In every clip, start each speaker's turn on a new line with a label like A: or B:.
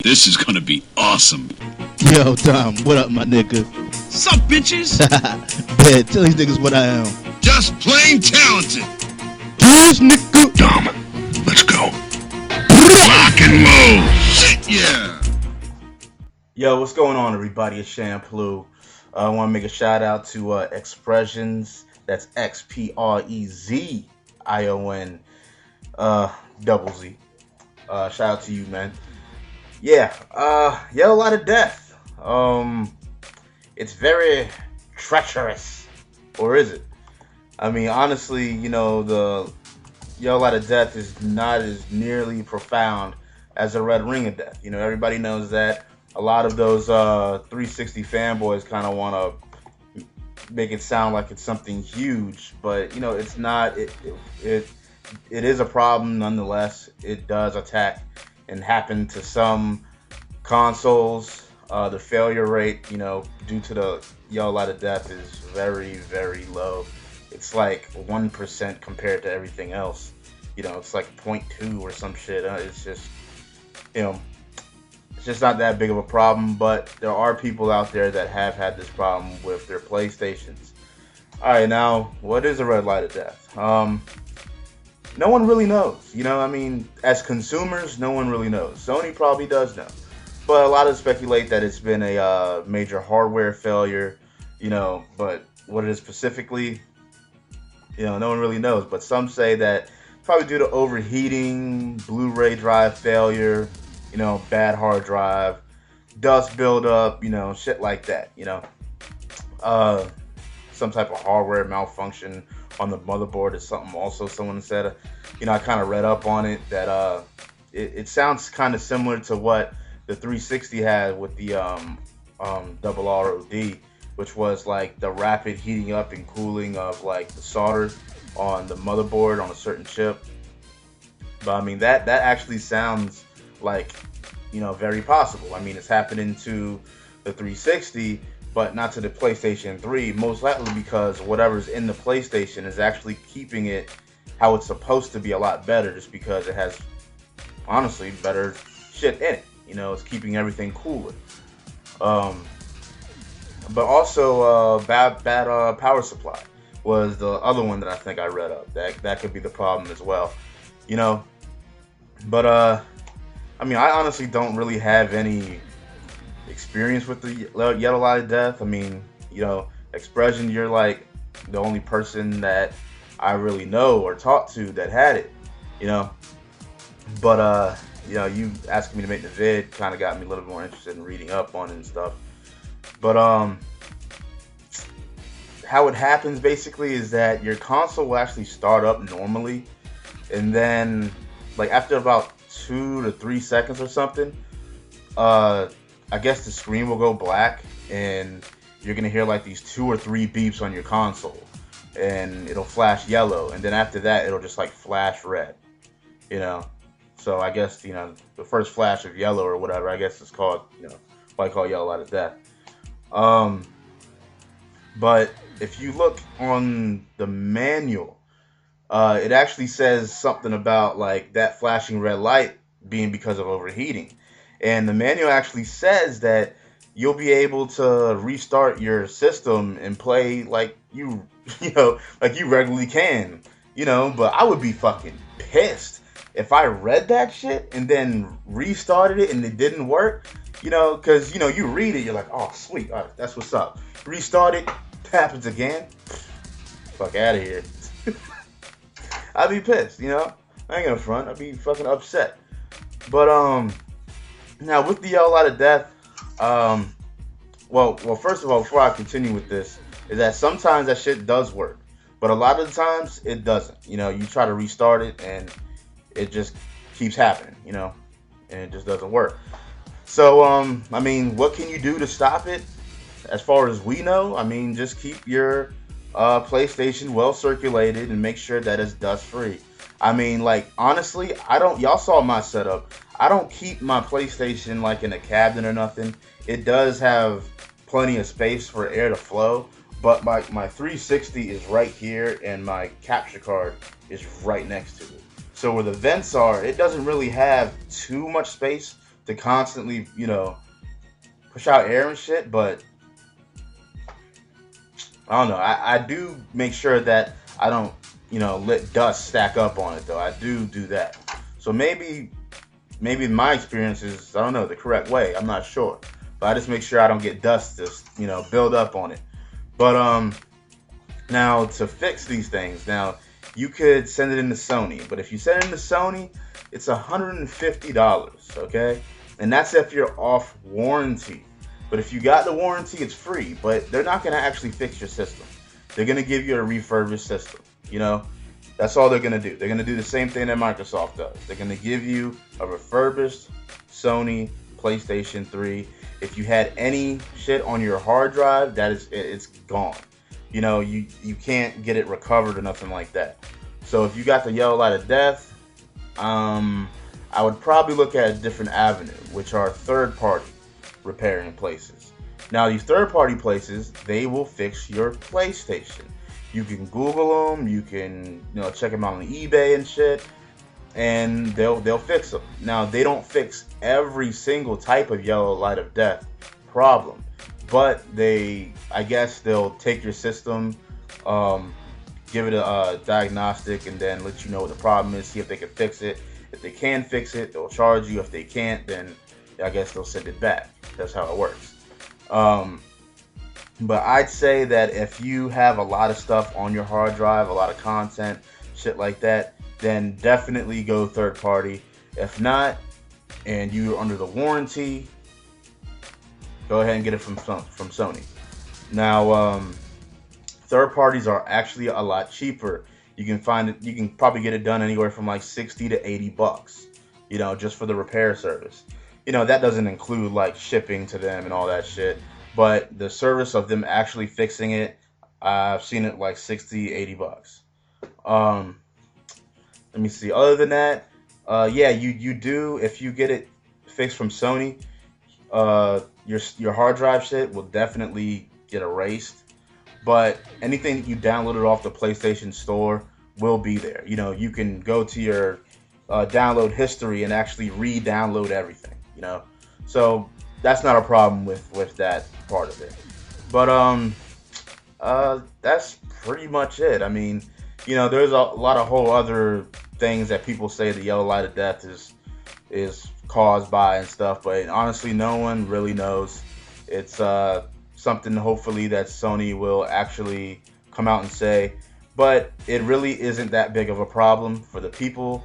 A: This is gonna be awesome.
B: Yo, Tom, what up, my nigga?
A: Sup, bitches?
B: Yeah, tell these niggas what I am.
A: Just plain talented.
B: Yes, nigga.
A: Dom, let's go. Rock and roll. Shit, yeah.
C: Yo, what's going on, everybody? It's Shampoo. I want to make a shout out to Expressions. That's XPREZION double Z. Shout out to you, man. Yeah, YLOD death. It's very treacherous, or is it? I mean, honestly, you know, the YLOD death is not as nearly profound as the Red Ring of Death. You know, everybody knows that. A lot of those 360 fanboys kind of want to make it sound like it's something huge, but you know, it's not. It is a problem nonetheless. It does attack and happen to some consoles. The failure rate, you know, due to the YLOD death is very, very low. It's like 1% compared to everything else. You know, it's like 0.2 or some shit. It's just, you know, it's just not that big of a problem. But there are people out there that have had this problem with their PlayStations. All right, now, what is a red light of death? No one really knows. You know, I mean, as consumers, no one really knows. Sony probably does know. But a lot of speculate that it's been a major hardware failure, you know, but what it is specifically, you know, no one really knows. But some say that probably due to overheating, Blu-ray drive failure, you know, bad hard drive, dust buildup, you know, shit like that, you know. Some type of hardware malfunction on the motherboard is something also someone said. You know, I kind of read up on it that it sounds kind of similar to what the 360 had with the YLOD, which was like the rapid heating up and cooling of like the solder on the motherboard on a certain chip. But I mean, that actually sounds like, you know, very possible. I mean, it's happening to the 360, but not to the PlayStation 3, most likely because whatever's in the PlayStation is actually keeping it how it's supposed to be, a lot better, just because it has, honestly, better shit in it. You know, it's keeping everything cooler. But also, bad power supply was the other one that I think I read up. That could be the problem as well. You know, but I mean, I honestly don't really have any experience with the YLOD death. I mean, you know, Expression, you're like the only person that I really know or talked to that had it, you know. But you know, you asking me to make the vid kind of got me a little bit more interested in reading up on it and stuff. But how it happens basically is that your console will actually start up normally, and then like after about 2 to 3 seconds or something, I guess the screen will go black, and you're gonna hear like these 2 or 3 beeps on your console, and it'll flash yellow, and then after that it'll just like flash red, you know. So I guess, you know, the first flash of yellow or whatever, I guess it's called, you know, what I call YLOD death. But if you look on the manual, it actually says something about like that flashing red light being because of overheating. And the manual actually says that you'll be able to restart your system and play like you know, like you regularly can, you know. But I would be fucking pissed if I read that shit and then restarted it and it didn't work, you know, because, you know, you read it, you're like, oh, sweet, all right, that's what's up. Restart it, happens again, fuck out of here. I'd be pissed, you know. I ain't gonna front. I'd be fucking upset. But now with the YLOD death, well, first of all, before I continue with this, is that sometimes that shit does work, but a lot of the times it doesn't. You know, you try to restart it and it just keeps happening, you know, and it just doesn't work. So, I mean, what can you do to stop it? As far as we know, I mean, just keep your PlayStation well circulated and make sure that it's dust free. I mean, like, honestly, y'all saw my setup. I don't keep my PlayStation like in a cabinet or nothing. It does have plenty of space for air to flow, but my 360 is right here and my capture card is right next to it. So where the vents are, it doesn't really have too much space to constantly, you know, push out air and shit, but I don't know. I do make sure that I don't, you know, let dust stack up on it though. I do that. So maybe my experience is, I don't know, the correct way. I'm not sure, but I just make sure I don't get dust just, you know, build up on it. But now to fix these things, now you could send it into Sony, but if you send it into Sony, it's $150, okay? And that's if you're off warranty. But if you got the warranty, it's free, but they're not going to actually fix your system. They're going to give you a refurbished system, you know? That's all they're going to do. They're going to do the same thing that Microsoft does. They're going to give you a refurbished Sony PlayStation 3. If you had any shit on your hard drive, it's gone. You know, you can't get it recovered or nothing like that. So if you got the yellow light of death, I would probably look at a different avenue, which are third-party repairing places. Now, these third-party places, they will fix your PlayStation. You can Google them, you can, you know, check them out on eBay and shit, and they'll fix them. Now, they don't fix every single type of yellow light of death problem, but I guess they'll take your system, give it a diagnostic, and then let you know what the problem is, see if they can fix it. If they can fix it, they'll charge you. If they can't, then I guess they'll send it back. That's how it works. But I'd say that if you have a lot of stuff on your hard drive, a lot of content, shit like that, then definitely go third party. If not, and you're under the warranty, go ahead and get it from Sony. Now, third parties are actually a lot cheaper. You can find it. You can probably get it done anywhere from like $60 to $80, you know, just for the repair service. You know, that doesn't include like shipping to them and all that shit. But the service of them actually fixing it, I've seen it like $60, $80. Let me see. Other than that, yeah, you do, if you get it fixed from Sony, your hard drive shit will definitely get erased. But anything that you downloaded off the PlayStation Store will be there. You know, you can go to your download history and actually re-download everything, you know. So that's not a problem with that part of it. But that's pretty much it. I mean, you know, there's a lot of whole other things that people say the yellow light of death is caused by and stuff, but honestly, no one really knows. It's something hopefully that Sony will actually come out and say, but it really isn't that big of a problem for the people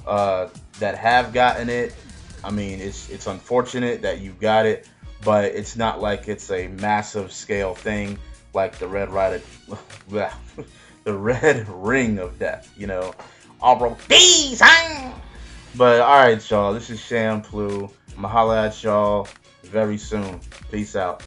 C: that have gotten it. I mean, it's unfortunate that you got it, but it's not like it's a massive scale thing like the red ring of death, you know. But alright, y'all, this is Shampoo. I'ma holla at y'all very soon. Peace out.